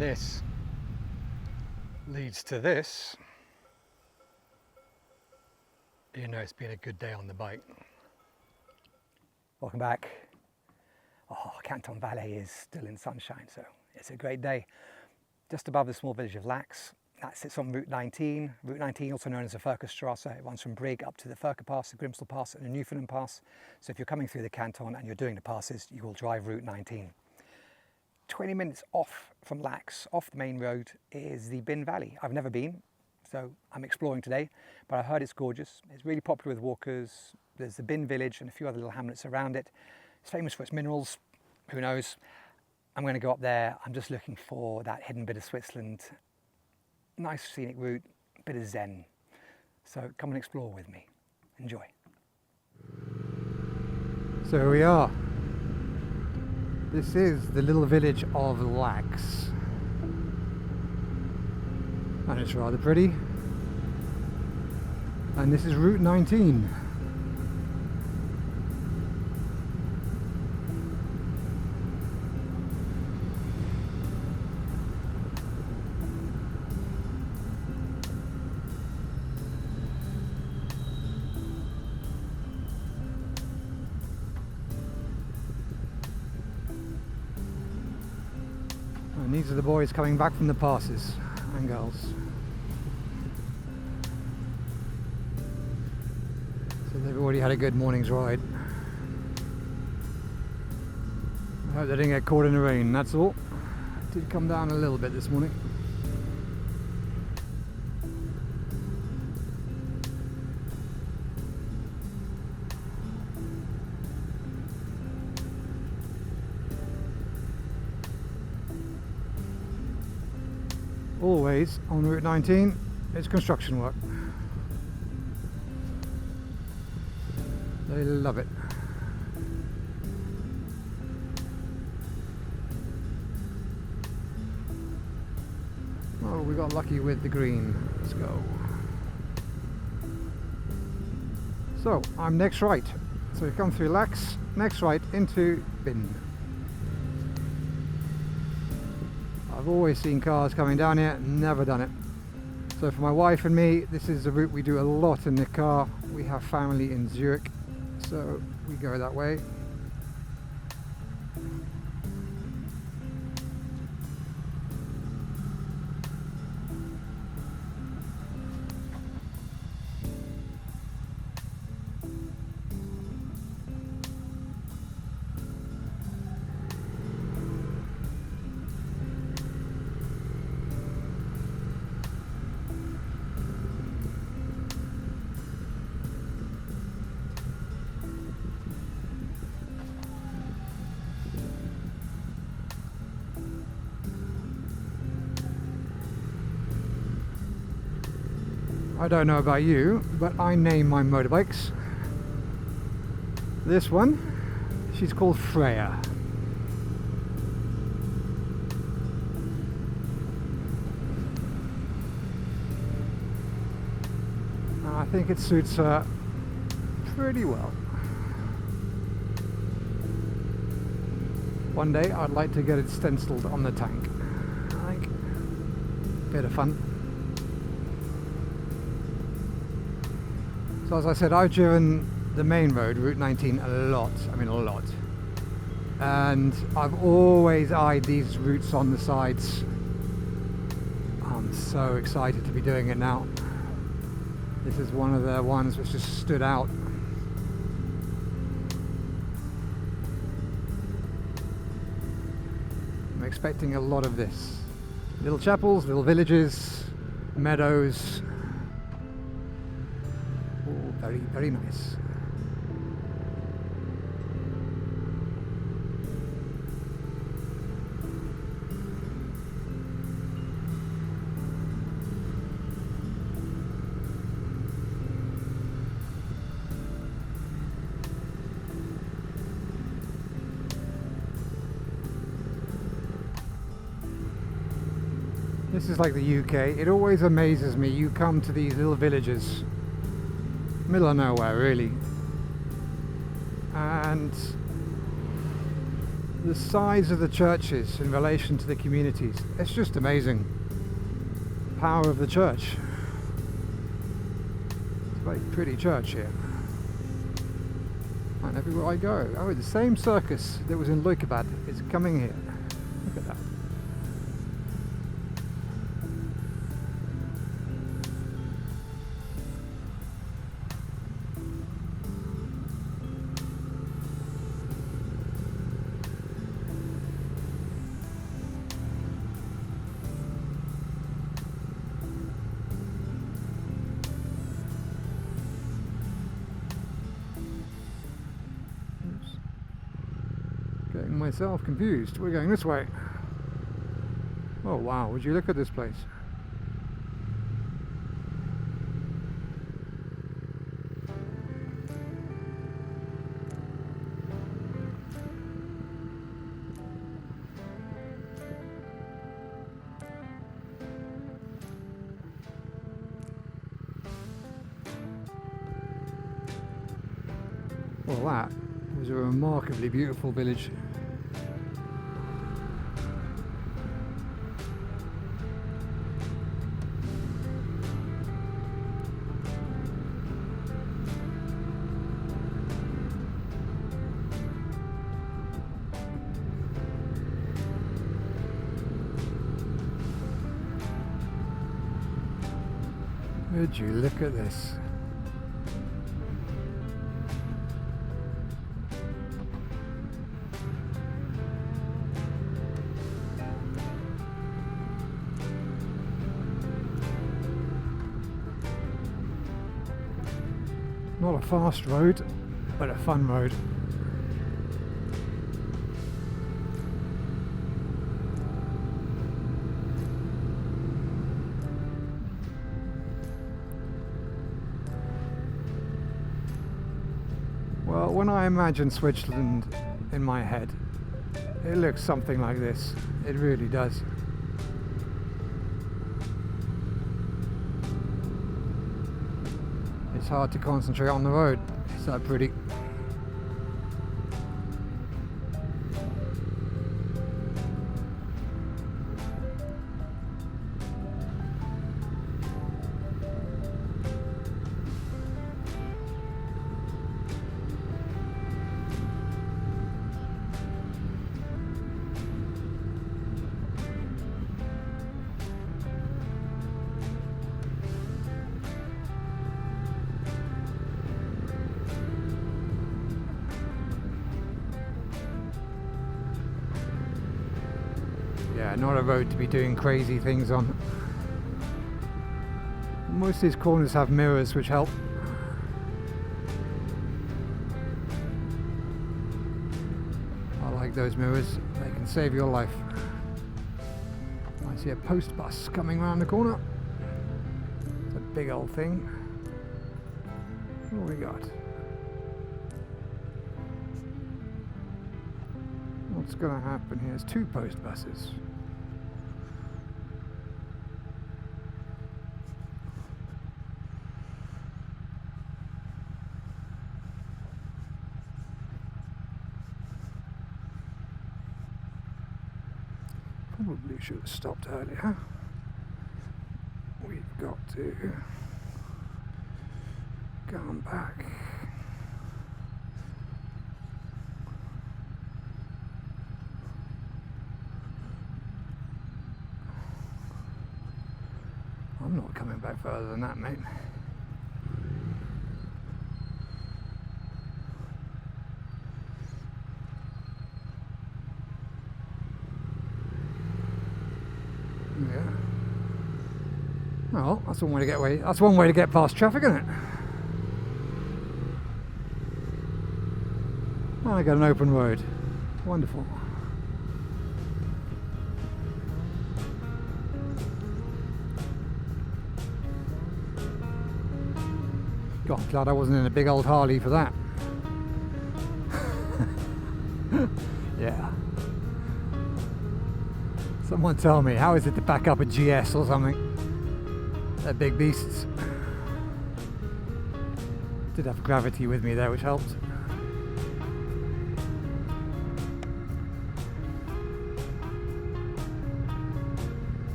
And this leads to this. You know it's been a good day on the bike. Welcome back. Oh, Canton Valais is still in sunshine, so it's a great day. Just above the small village of Lax. That sits on Route 19. Route 19, also known as the Furkerstrasse. It runs from Brig up to the Furker Pass, the Grimsel Pass and the Newfoundland Pass. So if you're coming through the Canton and you're doing the passes, you will drive Route 19. 20 minutes off from Lax, off the main road, is the Binn Valley. I've never been, so I'm exploring today, but I heard it's gorgeous. It's really popular with walkers. There's the Binn village and a few other little hamlets around it. It's famous for its minerals. Who knows? I'm going to go up there. I'm just looking for that hidden bit of Switzerland. Nice scenic route, a bit of zen. So come and explore with me. Enjoy. So here we are. This is the little village of Lax. And it's rather pretty. And this is Route 19. And these are the boys coming back from the passes, and girls. So they've already had a good morning's ride. I hope they didn't get caught in the rain, that's all. It did come down a little bit this morning. Always on Route 19, it's construction work. They love it. Oh, we got lucky with the green. Let's go. So, I'm next right. So we come through Lax, next right into Binn. I've always seen cars coming down here, never done it. So for my wife and me, this is a route we do a lot in the car. We have family in Zurich, so we go that way. I don't know about you, but I name my motorbikes. This one, she's called Freya. And I think it suits her pretty well. One day I'd like to get it stenciled on the tank. I think bit of fun. So as I said, I've driven the main road, Route 19, a lot. I mean a lot. And I've always eyed these routes on the sides. I'm so excited to be doing it now. This is one of the ones which just stood out. I'm expecting a lot of this. Little chapels, little villages, meadows. Very, very nice. This is like the UK. It always amazes me. You come to these little villages, middle of nowhere really, and the size of the churches in relation to the communities. It's just amazing. The power of the church. It's a very pretty church here. And everywhere I go, oh, the same circus that was in Leukebad is coming here. Look at that. Getting myself confused. We're going this way. Oh wow, would you look at this place? Well, that was a remarkably beautiful village. Would you look at this? Not a fast road, but a fun road. Well, when I imagine Switzerland in my head, it looks something like this. It really does. It's hard to concentrate on the road. It's that pretty. Yeah, not a road to be doing crazy things on. Most of these corners have mirrors which help. I like those mirrors, they can save your life. I see a post bus coming around the corner. It's a big old thing. What have we got? What's going to happen here? There's two post buses. Probably should have stopped earlier. We've got to go on back. I'm not coming back further than that, mate. Yeah. Well, that's one way to get away. That's one way to get past traffic, isn't it? And I got an open road. Wonderful. God, glad I wasn't in a big old Harley for that. Yeah. Someone tell me, how is it to back up a GS or something? They're big beasts. Did have gravity with me there, which helped.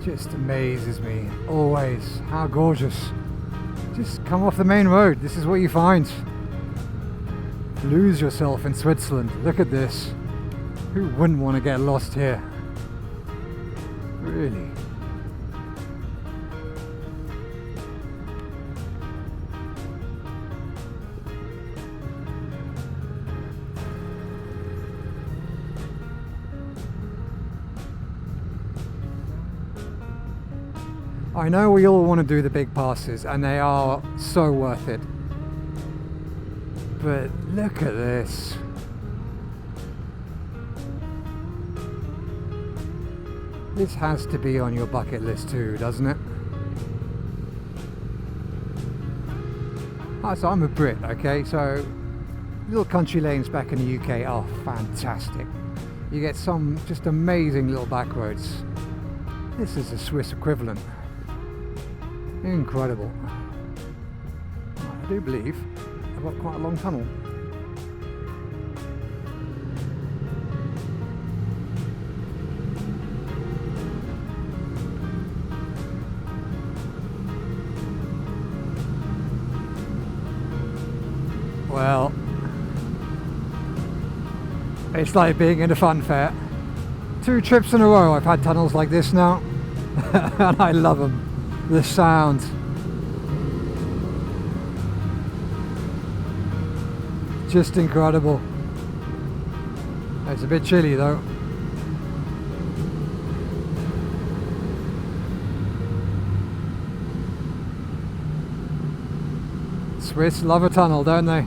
just amazes me always. How gorgeous. Just come off the main road, this is what you find. Lose yourself in Switzerland. Look at this. Who wouldn't want to get lost here? Really. I know we all want to do the big passes and they are so worth it. But look at this. This has to be on your bucket list too, doesn't it? Oh, so I'm a Brit, okay? So little country lanes back in the UK are fantastic. You get some just amazing little back roads. This is the Swiss equivalent. Incredible. I do believe I've got quite a long tunnel. Well, it's like being in a fun fair. 2 trips in a row I've had tunnels like this now, and I love them. The sound. Just incredible. It's a bit chilly though. Swiss love a tunnel, don't they?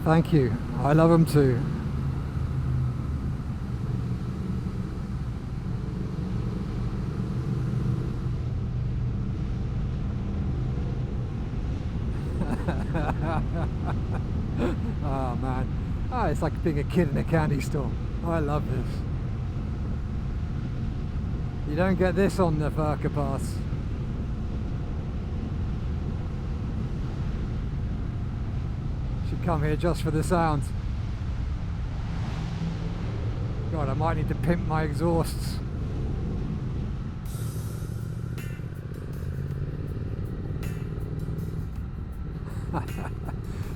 Thank you. I love them too. Oh man, it's like being a kid in a candy store. I love this. You don't get this on the Furka Pass. Should come here just for the sound. God, I might need to pimp my exhausts.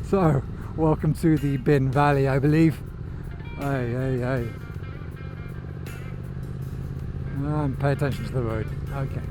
So, welcome to the Binn Valley, I believe. Hey, hey, hey. And pay attention to the road. Okay.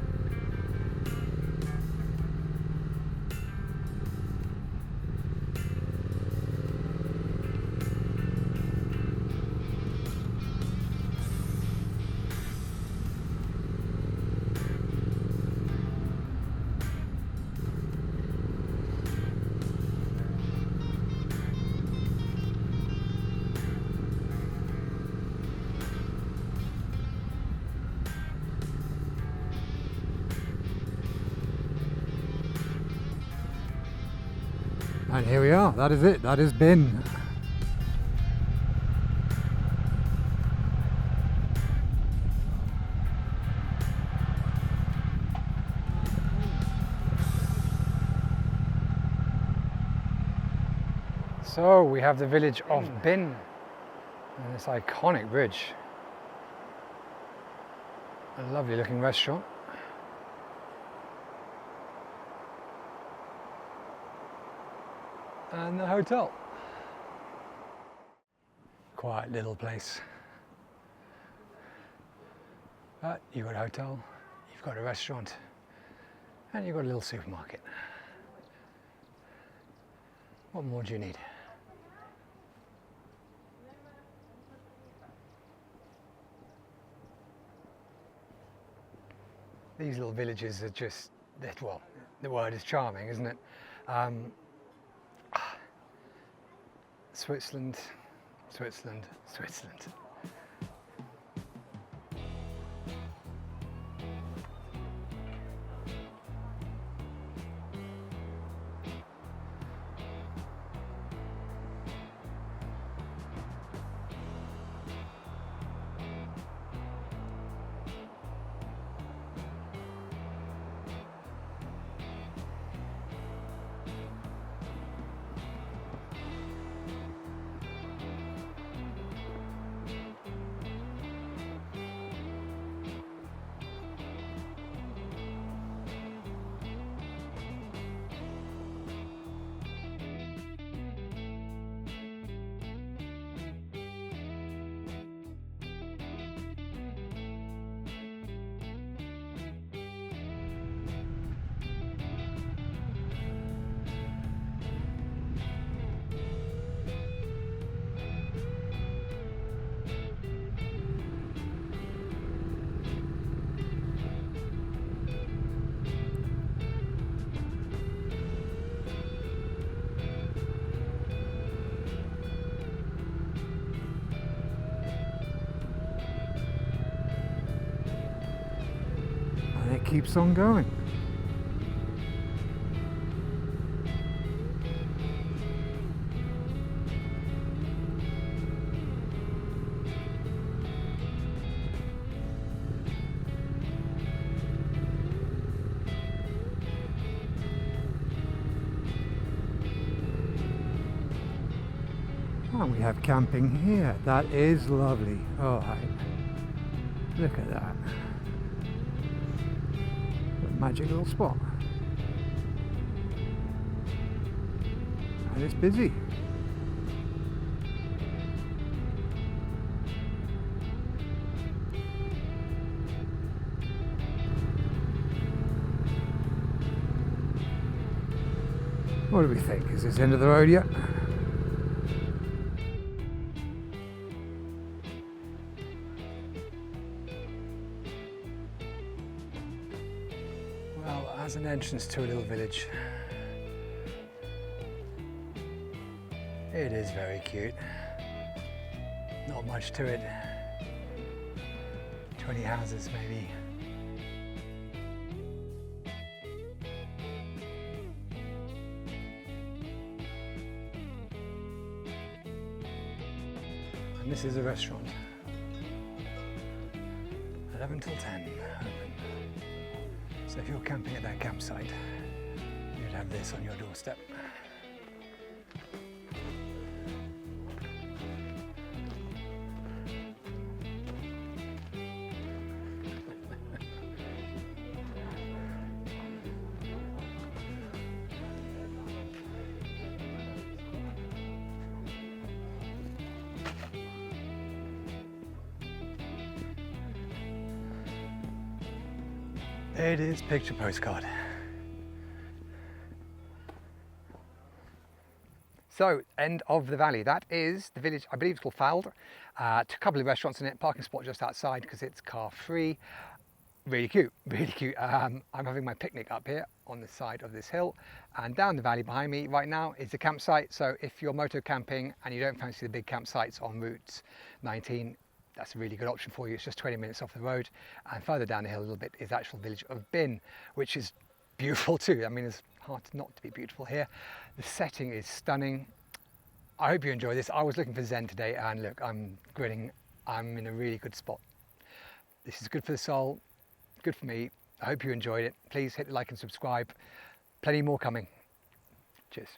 And here we are, that is it, that is Binn. So we have the village of Binn and this iconic bridge. A lovely looking restaurant. And the hotel. Quiet little place. But you've got a hotel, you've got a restaurant, and you've got a little supermarket. What more do you need? These little villages are just, well, the word is charming, isn't it? Switzerland, Switzerland, Switzerland. keeps on going. And we have camping here. That is lovely. Oh, look at that. A magic little spot. And it's busy. What do we think? Is this the end of the road yet? Well, as an entrance to a little village, it is very cute. Not much to it. 20 houses maybe. And this is a restaurant. 11 till 10 open. So if you're camping at that campsite, you'd have this on your doorstep. It is picture postcard. So, end of the valley. That is the village, I believe it's called Fäld. A couple of restaurants in it, parking spot just outside because it's car free. Really cute, really cute. I'm having my picnic up here on the side of this hill, and down the valley behind me right now is the campsite. So if you're moto camping and you don't fancy the big campsites on Route 19, that's a really good option for you. It's just 20 minutes off the road, and further down the hill a little bit is the actual village of Binn, which is beautiful too. I mean, it's hard not to be beautiful here. The setting is stunning. I hope you enjoy this. I was looking for Zen today, and look, I'm grinning. I'm in a really good spot. This is good for the soul, good for me. I hope you enjoyed it. Please hit the like and subscribe. Plenty more coming. Cheers.